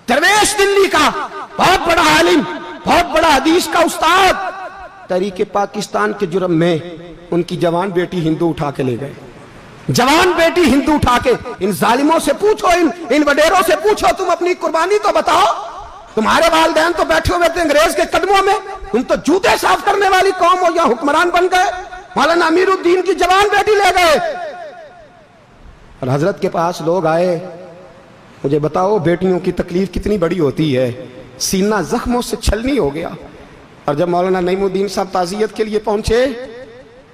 दरवेश दिल्ली का बहुत बड़ा आलिम, बहुत बड़ा हदीस का उस्ताद, तहरीके पाकिस्तान के जुर्म में उनकी जवान बेटी हिंदू उठा के ले गए। जवान बेटी हिंदू उठा के, इन जालिमों से पूछो, इन वडेरों से पूछो, तुम अपनी कुर्बानी तो बताओ। तुम्हारे वालिदैन तो बैठे हुए थे अंग्रेज के कदमों में, तुम तो जूते साफ करने वाली कौम हो, या हुक्मरान बन गए। मौलाना अमीरुद्दीन की जवान बेटी ले गए। और हजरत के पास लोग आए, मुझे बताओ बेटियों की तकलीफ कितनी बड़ी होती है। सीना जख्मों से छलनी हो गया। और जब मौलाना नईमुद्दीन साहब ताज़ियत के लिए पहुंचे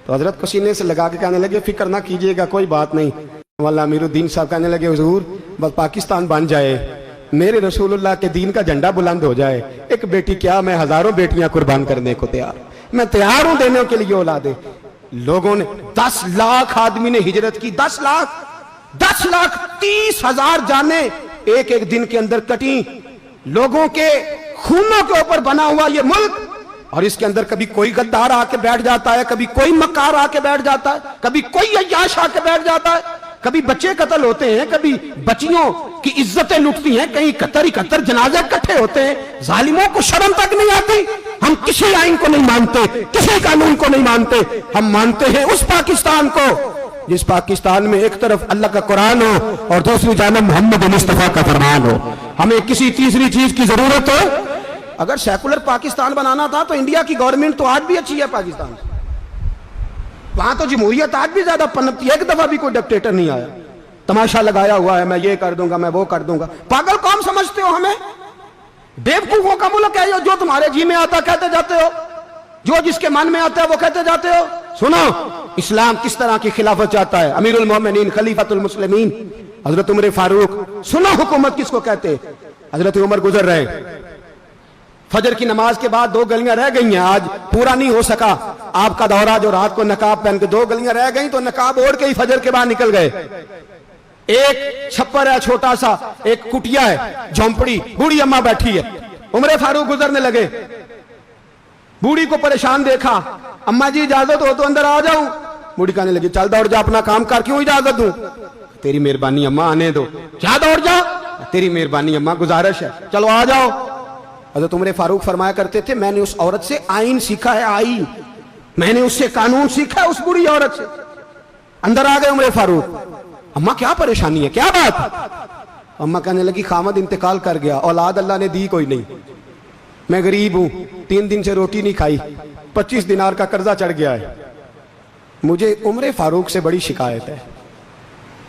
तो हजरत को सीने से लगा के कहने लगे, फिक्र ना कीजिएगा, कोई बात नहीं। मौलाना अमीरुद्दीन साहब कहने लगे, हुजूर बस पाकिस्तान बन जाए, मेरे रसूलुल्लाह के दीन का झंडा बुलंद हो जाए, एक बेटी क्या, मैं हजारों बेटियां कुर्बान करने को तैयार, मैं तैयार हूं देने के लिए औलादे। लोगों ने 10 लाख आदमी ने हिजरत की, 10 लाख 30,000 जाने एक एक दिन के अंदर कटी। लोगों के खूनों के ऊपर बना हुआ ये मुल्क, और इसके अंदर कभी कोई गद्दार आके बैठ जाता है, कभी कोई मक्कार आके बैठ जाता है, कभी कोई अय्याश आके बैठ जाता है, कभी बच्चे कत्ल होते हैं, कभी बच्चियों की इज्जतें लुटती हैं, कहीं 71 जनाजे इकट्ठे होते हैं। जालिमों को शर्म तक नहीं आती। हम किसी आइन को नहीं मानते, किसी कानून को नहीं मानते, हम मानते हैं उस पाकिस्तान को जिस पाकिस्तान में एक तरफ अल्लाह का कुरान हो और दूसरी जानब मोहम्मद मुस्तफा का फरमान हो। हमें किसी तीसरी चीज की जरूरत हो। अगर सेकुलर पाकिस्तान बनाना था तो इंडिया की गवर्नमेंट तो आज भी अच्छी है पाकिस्तान से, वहां तो जमहूरियत आज भी ज्यादा पनपती है। एक दफा भी कोई डिक्टेटर नहीं आया, तमाशा लगाया हुआ है, मैं ये कर दूंगा, मैं वो कर दूंगा। पागल कौन समझते हो हमें? बेवकूफों का मुल्क है जो तुम्हारे जी में आता कहते जाते हो, जो जिसके मन में आता है वो कहते जाते हो। सुनो, इस्लाम किस तरह की खिलाफत चाहता है। अमीरुल मोमिनीन खलीफतुल मुस्लिमीन हजरत उमर फारूक। सुनो हुकूमत किसको कहते? हजरत उमर गुजर रहे, फजर की नमाज के बाद 2 गलियां रह गई हैं, आज पूरा नहीं हो सका आपका दौरा, जो रात को नकाब पहन के 2 गलियां रह गई तो नकाब ओढ़ के ही फजर के बाद निकल गए। एक छप्पर है छोटा सा, एक कुटिया है, झोंपड़ी, बूढ़ी अम्मा बैठी है। उमर फारूक गुजरने लगे, बूढ़ी को परेशान देखा, अम्मा जी इजाजत हो तो अंदर आ जाऊं। बूढ़ी कहने लगी, चल दौड़ जा, अपना काम कर, क्यों इजाजत दूं? तेरी मेहरबानी अम्मा, आने दो। क्या दौड़ जा? तेरी मेहरबानी अम्मा, गुजारिश है, चलो आ जाओ। हज़रत उमर फारूक फरमाया करते थे, मैंने उस औरत से आइन सीखा है, आइन, मैंने उससे कानून सीखा है, उस बुरी औरत से। अंदर आ गए उमर फारूक। अम्मा क्या परेशानी है, क्या बात? अम्मा कहने लगी, खामद इंतकाल कर गया, औलाद अल्लाह ने दी कोई नहीं, मैं गरीब हूं, 3 दिन से रोटी नहीं खाई, 25 दिनार का कर्जा चढ़ गया है, मुझे उमर फारूक से बड़ी शिकायत है।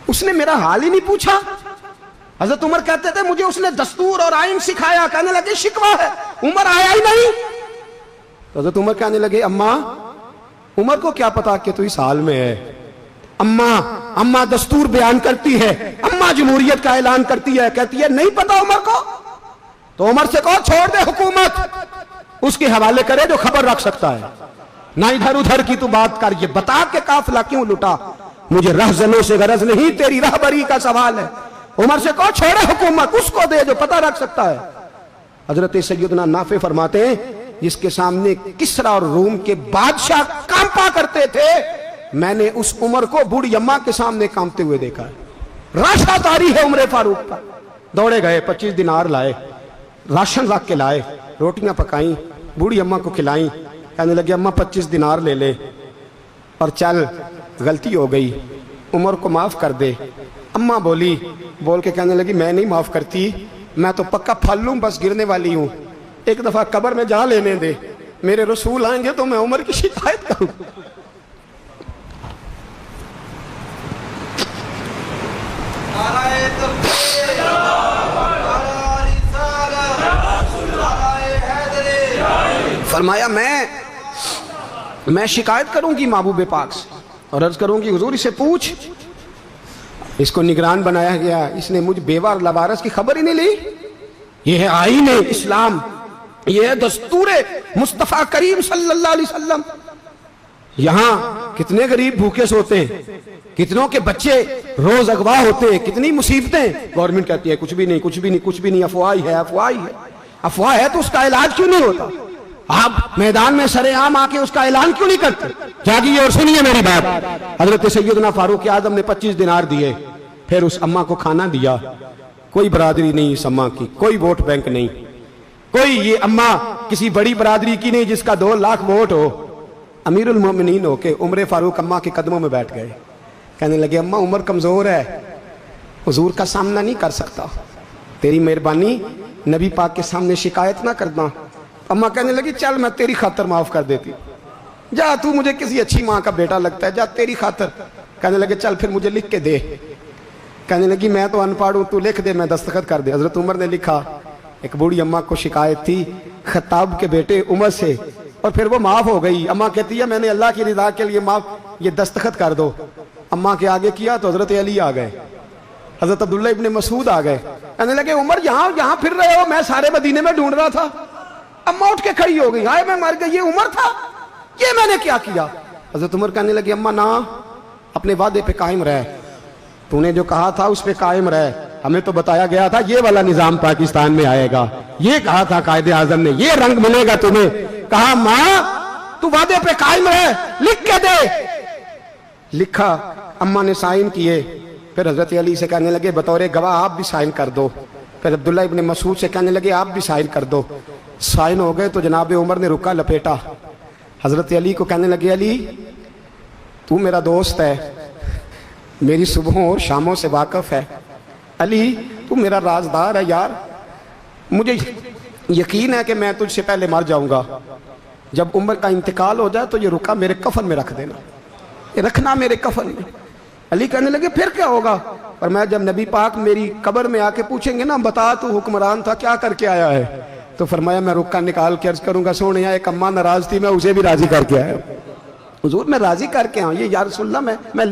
उसने मेरा हाल ही नहीं पूछा। हजरत उमर कहते थे, मुझे उसने दस्तूर और आइन सिखाया। कहने लगे, शिकवा है, उमर आया ही नहीं। तो हजरत उमर कहने लगे, अम्मा, उमर को क्या पता कि तू इस हाल में है। अम्मा दस्तूर बयान करती है, अम्मा जमहूरियत का ऐलान करती है, कहती है नहीं पता उमर को। तो उमर से कहो छोड़ दे हुकूमत, उसके हवाले करे जो खबर रख सकता है, ना इधर उधर की तू बात कर। ये बता के काफिला क्यों लुटा, मुझे रहजनों से गरज नहीं, तेरी रहबरी का सवाल है। उमर से कहो छोड़े हुकूमत, उसको दे जो पता रख सकता है। हजरत सैयदना नाफे फरमाते हैं, जिसके सामने किसरा और रूम के बादशाह कांपा करते थे, मैंने उस उमर को बूढ़ी अम्मा के सामने कांपते हुए देखा है। राशा तारी है उमर फारूक का। दौड़े गए, 25 दिनार लाए, राशन रख के लाए, रोटियां पकाई, बूढ़ी अम्मा को खिलाई। कहने लगे, अम्मा 25 दिनार ले ले और चल, गलती हो गई, उमर को माफ कर दे। अम्मा बोल के कहने लगी, मैं नहीं माफ करती, मैं तो पक्का फल लूं, बस गिरने वाली हूं, एक दफा कब्र में जा लेने दे, मेरे रसूल आएंगे तो मैं उमर की शिकायत करूं। फरमाया, मैं शिकायत करूंगी महबूब पाक से और अर्ज करूंगी, हुजूर इसे पूछ, इसको निगरान बनाया गया, इसने मुझ बेवा और लवारस की खबर ही नहीं ली। ये है आईन इस्लाम, ये है दस्तूर मुस्तफा करीम सल्लल्लाहु अलैहि वसल्लम। यहां कितने गरीब भूखे सोते हैं, कितनों के बच्चे रोज अगवा होते हैं, कितनी मुसीबतें। गवर्नमेंट कहती है कुछ भी नहीं, कुछ भी नहीं, कुछ भी नहीं, अफवाह ही है, अफवाह ही है। अफवाह है तो उसका इलाज क्यों नहीं होता? आप मैदान में सरेआम आके उसका ऐलान क्यों नहीं करते? जागिए और सुनिए मेरी बात। हजरत सैयदना फारूक आजम ने 25 दिनार दिए, फिर उस अम्मा को खाना दिया, कोई बरादरी नहीं इस अम्मा की, कोई वोट बैंक नहीं, कोई ये अम्मा किसी बड़ी बरादरी की नहीं जिसका 2 लाख वोट हो। अमीरुल मोमिनीन होके उमर फारूक अम्मा के कदमों में बैठ गए, कहने लगे अम्मा उमर कमजोर है, हुजूर का सामना नहीं कर सकता, तेरी मेहरबानी नबी पाक के सामने शिकायत ना करना। अम्मा कहने लगी चल मैं तेरी खातर माफ कर देती, जा तू मुझे किसी अच्छी माँ का बेटा लगता है, जा तेरी खातर। कहने लगे चल फिर मुझे लिख के दे। कहने लगी मैं तो अनपढ़ हूं, तू लिख दे मैं दस्तखत कर दे। हजरत उमर ने लिखा। एक बूढ़ी अम्मा को शिकायत थी खत्ताब के बेटे उमर से, और फिर वो माफ हो गई। अम्मा कहती है मैंने अल्लाह की रिदा के लिए माफ, ये दस्तखत कर दो। अम्मा के आगे किया तो हजरत अली आ गए, हजरत अब्दुल्ला इब्ने मसूद आ गए। कहने लगे उमर यहाँ फिर रहे हो, मैं सारे मदीने में ढूंढ रहा था। अम्मा उठ के खड़ी हो गई, हाय मैं मर गई, ये उमर था, ये मैंने क्या किया। हजरत उमर कहने लगे अम्मा ना, अपने वादे पे कायम रह, तूने जो कहा था उस पे कायम रह, हमें तो बताया गया था ये वाला निजाम पाकिस्तान में आएगा, ये कहा था कायदे आजम ने, ये रंग मिलेगा तुम्हें। कहा माँ तू वादे पे कायम रह, लिख के दे। लिखा, अम्मा ने साइन किए। फिर हजरत अली से कहने लगे बतौर गवाह आप भी साइन कर दो। फिर अब्दुल्ला इब्ने मसूद से कहने लगे आप भी साइन कर दो। साइन हो गए तो जनाब उमर ने रुका लपेटा। हजरत अली को कहने लगे अली तू मेरा दोस्त है, मेरी सुबहों और शामों से वाकिफ है, अली तू मेरा राजदार है यार, मुझे यकीन है कि मैं तुझसे पहले मर जाऊंगा, जब उमर का इंतकाल हो जाए तो ये रुका मेरे कफन में रख देना, ये रखना मेरे कफन में। अली कहने लगे फिर क्या होगा। और मैं जब नबी पाक मेरी कब्र में आके पूछेंगे ना बता तू हुक्मरान था क्या करके आया है, तो फरमाया मैं रुक्का निकाल के अर्ज करूंगा सोने एक अम्मा नाराज थी मैं उसे भी राजी करके आया, हुजूर मैं राजी करके आऊँ, ये या रसूलल्लाह मैं